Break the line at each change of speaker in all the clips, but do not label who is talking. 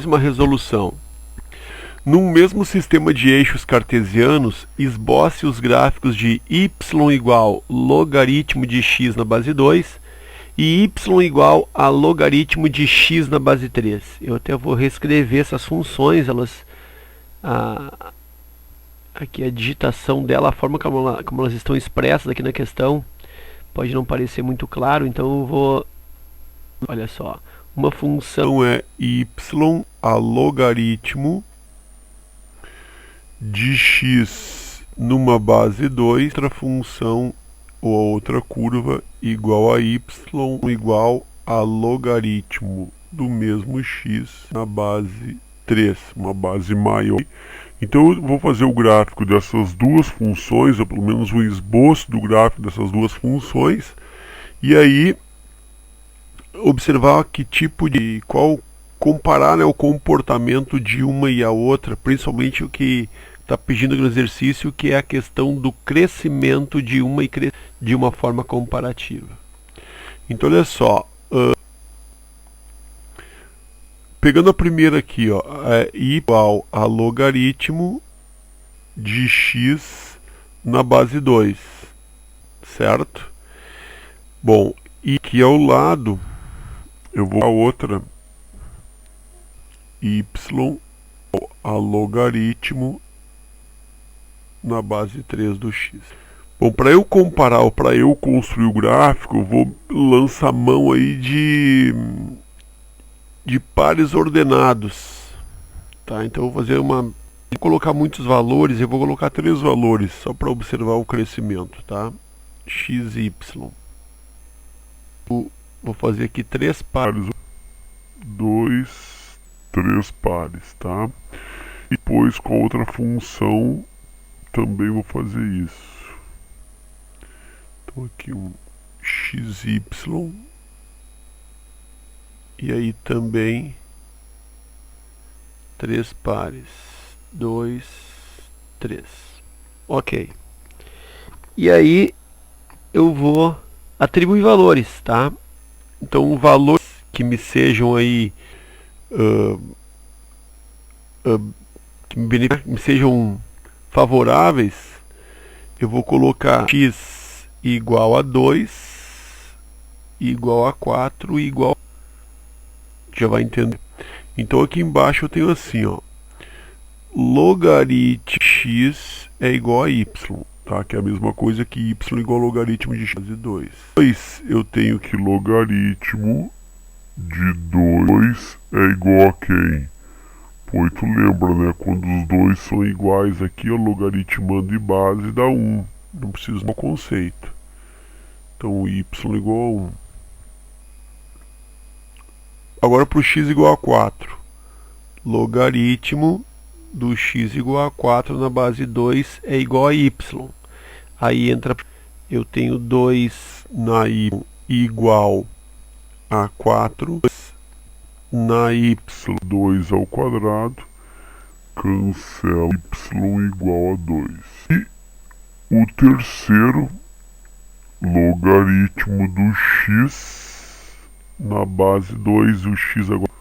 Uma resolução. Num mesmo sistema de eixos cartesianos, esboce os gráficos de y igual logaritmo de x na base 2 e y igual a logaritmo de x na base 3. Eu até vou reescrever essas funções, aqui a digitação dela, a forma como elas estão expressas aqui na questão, pode não parecer muito claro, então eu vou... Olha só, uma função é y a logaritmo de x numa base 2, outra função ou outra curva igual a y igual a logaritmo do mesmo x na base 3, uma base maior. Então eu vou fazer o gráfico dessas duas funções, ou pelo menos o esboço do gráfico dessas duas funções, e aí observar que tipo de... comparar, né, o comportamento de uma e a outra, principalmente o que está pedindo no exercício, que é a questão do crescimento de uma e de uma forma comparativa. Então olha só, pegando a primeira aqui, ó, é igual a logaritmo de x na base 2, certo? Bom, e aqui ao lado eu vou a outra y a logaritmo na base 3 do x. Bom, para eu comparar ou para eu construir o gráfico, eu vou lançar mão aí de pares ordenados, tá? Então eu vou fazer vou colocar muitos valores, eu vou colocar 3 valores só para observar o crescimento, tá? X e y. Vou fazer aqui 3 pares, 2, 3 pares, tá? E depois com outra função também vou fazer isso. Então aqui um xy e aí também 3 pares, 2, 3. Ok. E aí eu vou atribuir valores, tá? Então valores que me sejam aí que me sejam favoráveis, eu vou colocar x igual a 2, igual a 4 e igual... Já vai entender. Então aqui embaixo eu tenho assim, ó, logaritmo x é igual a y, tá? Que é a mesma coisa que y igual a logaritmo de x de 2. Depois eu tenho que logaritmo de 2 é igual a quem? Pois tu lembra, né? Quando os dois são iguais aqui, o logaritmando de base dá 1. Não precisa do conceito. Então y igual a 1. Agora para o x igual a 4. Logaritmo do x igual a 4 na base 2 é igual a y. Aí entra... Eu tenho 2 na y igual a 4. Na y 2 ao quadrado, cancela y igual a 2. E o terceiro, logaritmo do x na base 2, o x agora,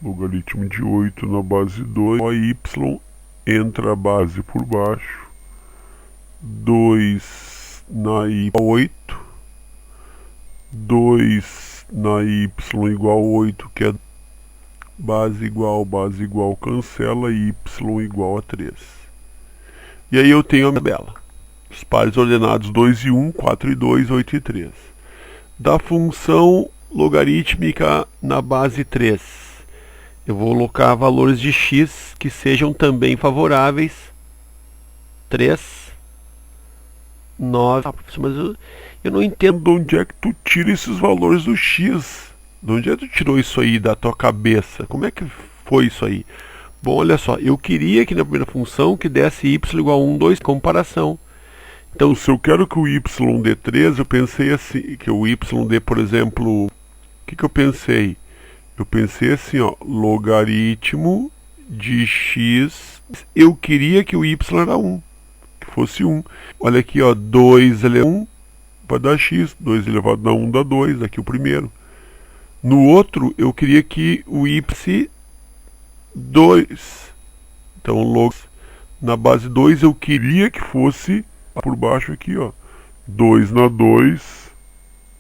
logaritmo de 8 na base 2, a y, entra a base por baixo, 2 na y 8, 2 na y igual a 8, que é base igual, cancela, y igual a 3. E aí eu tenho a minha tabela. Os pares ordenados 2 e 1, 4 e 2, 8 e 3. Da função logarítmica na base 3, eu vou colocar valores de x que sejam também favoráveis. 3, 9... Mas eu não entendo de onde é que tu tira esses valores do x. De onde é que tu tirou isso aí da tua cabeça? Como é que foi isso aí? Bom, olha só, eu queria que na primeira função que desse y igual a 1, 2, comparação. Então, se eu quero que o y dê 3, eu pensei assim, que o y dê, por exemplo, o que eu pensei? Eu pensei assim, ó, logaritmo de x, eu queria que o y era 1, que fosse 1. Olha aqui, ó, 2 elevado a 1 vai dar x, 2 elevado a 1 dá 2, aqui o primeiro. No outro, eu queria que o y 2. Então, log na base 2 eu queria que fosse por baixo aqui, ó. 2 na 2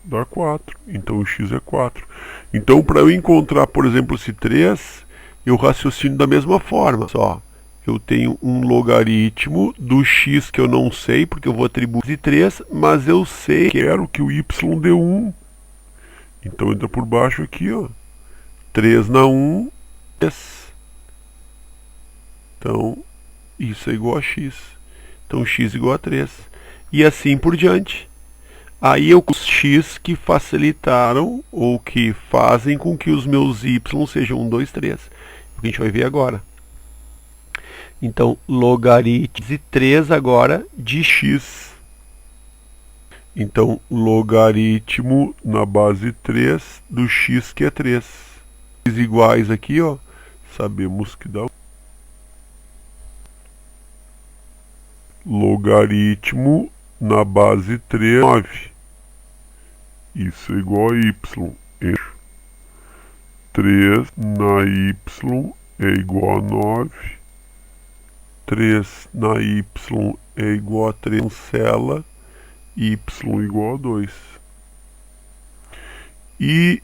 dá 4. Então, o x é 4. Então, para eu encontrar, por exemplo, esse 3, eu raciocino da mesma forma. Só, eu tenho um logaritmo do x que eu não sei, porque eu vou atribuir de 3, mas eu sei que quero que o y dê 1. Então, entra por baixo aqui, ó. 3 na 1, 3. Então, isso é igual a x. Então, x igual a 3. E assim por diante. Aí eu os x que facilitaram ou que fazem com que os meus y sejam 1, 2, 3. O que a gente vai ver agora. Então, logaritmo de 3 agora de x. Então, logaritmo na base 3 do x que é 3. X iguais aqui, ó, sabemos que dá logaritmo na base 3, 9. Isso é igual a y. 3 na y é igual a 9. 3 na y é igual a 3, cancela, y igual a 2. E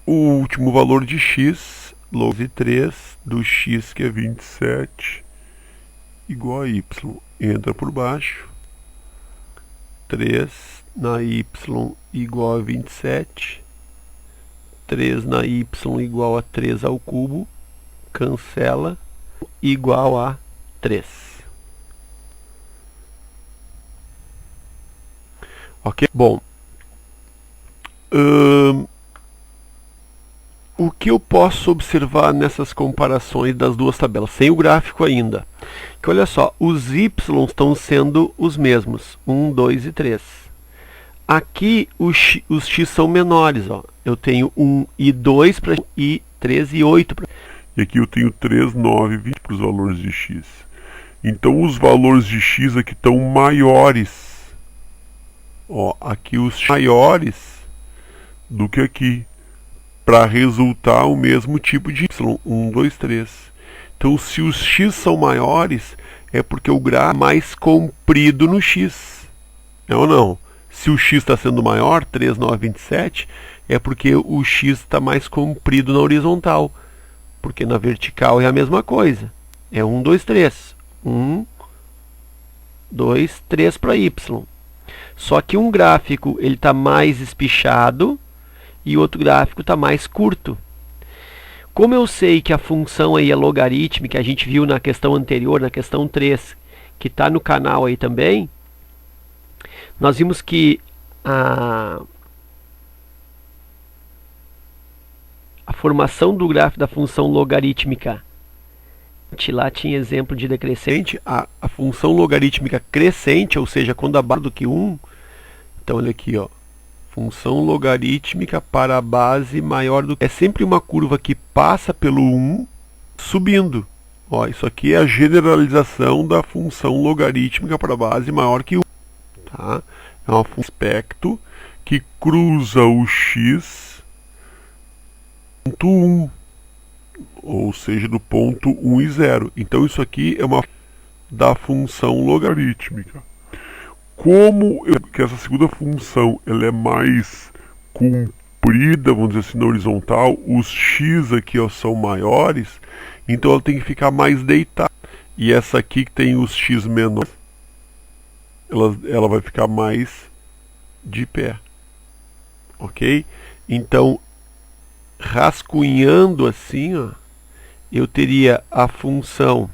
o último valor de x, log de 3 do x que é 27, igual a y. Entra por baixo. 3 na y igual a 27. 3 na y igual a 3 ao cubo. Cancela. Igual a 3. Ok? Bom. O que eu posso observar nessas comparações das duas tabelas, sem o gráfico ainda? Que olha só, os y estão sendo os mesmos, 1, 2 e 3. Aqui os x são menores, ó. Eu tenho 1 e 2 para e 3 e 8 para. E aqui eu tenho 3, 9 e 20 para os valores de x. Então os valores de x aqui estão maiores. Ó, aqui os maiores do que aqui, para resultar o mesmo tipo de y, 1, 2, 3. Então, se os x são maiores, é porque o gráfico é mais comprido no x. É ou não? Se o x está sendo maior, 3, 9, 27, é porque o x está mais comprido na horizontal. Porque na vertical é a mesma coisa. É 1, 2, 3. 1, 2, 3 para y. Só que um gráfico ele está mais espichado e o outro gráfico está mais curto. Como eu sei que a função aí é logarítmica, a gente viu na questão anterior, na questão 3, que está no canal aí também, nós vimos que a formação do gráfico da função logarítmica, lá tinha exemplo de decrescente, a função logarítmica crescente, ou seja, quando abaixo do que 1, então olha aqui, ó, função logarítmica para a base maior do que... É sempre uma curva que passa pelo 1 subindo. Ó, isso aqui é a generalização da função logarítmica para a base maior que 1. Tá? É um aspecto que cruza o x ponto 1, ou seja, do ponto 1 e 0. Então isso aqui é uma da função logarítmica. Como que essa segunda função ela é mais comprida, vamos dizer assim, na horizontal, os x aqui, ó, são maiores, então ela tem que ficar mais deitada. E essa aqui que tem os x menores, ela vai ficar mais de pé. Ok? Então, rascunhando assim, ó, eu teria a função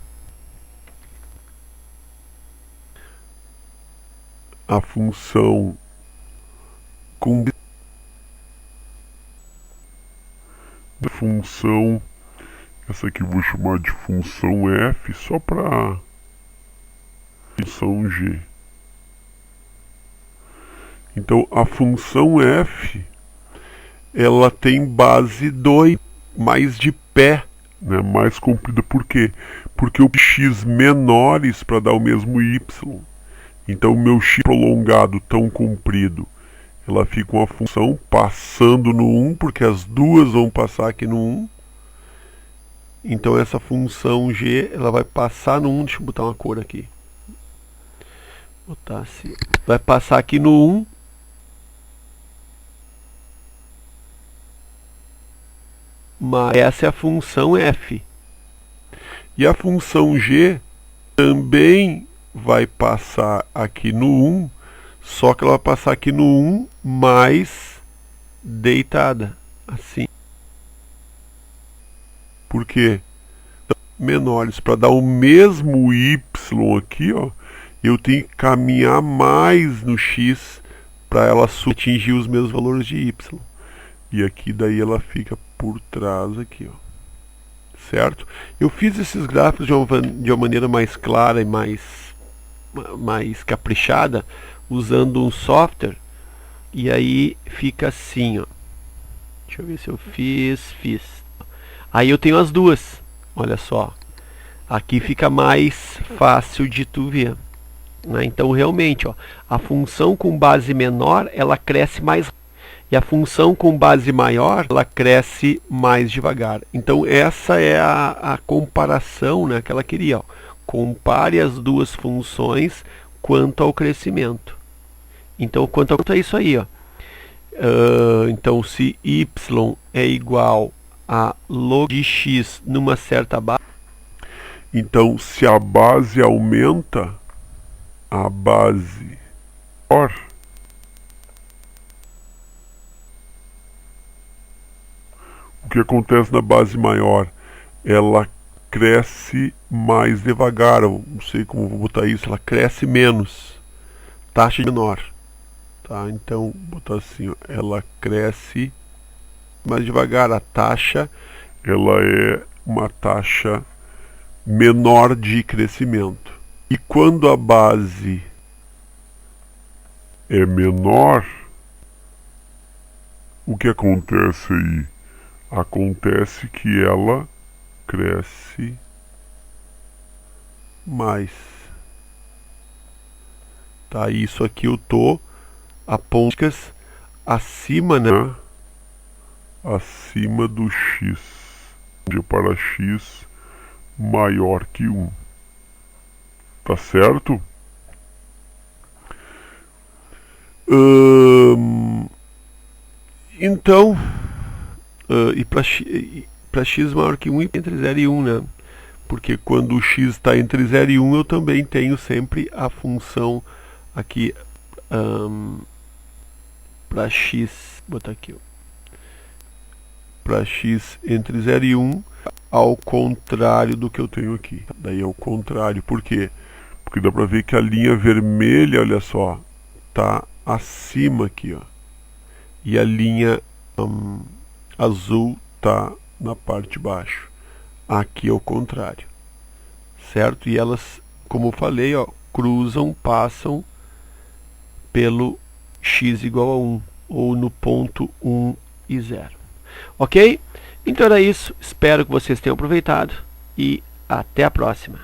com função, essa aqui eu vou chamar de função f, só para função g. Então a função f ela tem base 2 mais de pé, né, mais comprida. Por quê? Porque o x menores para dar o mesmo y. Então o meu x prolongado tão comprido, ela fica uma função passando no 1, porque as duas vão passar aqui no 1. Então essa função g, ela vai passar no 1, deixa eu botar uma cor aqui. Botar assim. Vai passar aqui no 1. Mas essa é a função f. E a função g também vai passar aqui no 1, só que ela vai passar aqui no 1 mais deitada, assim. Por quê? Menores, para dar o mesmo y aqui, ó, eu tenho que caminhar mais no x para ela atingir os mesmos valores de y. E aqui daí ela fica por trás aqui, ó. Certo? Eu fiz esses gráficos de uma maneira mais clara e mais caprichada, usando um software, e aí fica assim, ó. Deixa eu ver se eu fiz. Aí eu tenho as duas, olha só. Aqui fica mais fácil de tu ver, né? Então realmente, ó, a função com base menor, ela cresce mais, e a função com base maior, ela cresce mais devagar. Então essa é a comparação, né, que ela queria, ó. Compare as duas funções quanto ao crescimento. Então quanto a isso aí, ó. Então se y é igual a log de x numa certa base, então se a base aumenta, a base maior, o que acontece na base maior? Ela cresce mais devagar, eu não sei como vou botar isso, ela cresce menos, taxa menor, tá? Então, vou botar assim, ó, ela cresce mais devagar, a taxa, ela é uma taxa menor de crescimento. E quando a base é menor, o que acontece aí? Acontece que ela cresce mais. Tá, isso aqui eu tô a pontas acima, né? Acima do x, de para x maior que 1. Tá certo? Então, e para x maior que 1 entre 0 e 1, né? Porque quando o x está entre 0 e 1, eu também tenho sempre a função aqui para x, vou botar aqui, para x entre 0 e 1, ao contrário do que eu tenho aqui. Daí é o contrário, por quê? Porque dá para ver que a linha vermelha, olha só, tá acima aqui, ó. E a linha azul tá na parte de baixo. Aqui é o contrário, certo? E elas, como eu falei, ó, cruzam, passam pelo x igual a 1, ou no ponto 1 e 0. Ok? Então era isso, espero que vocês tenham aproveitado e até a próxima.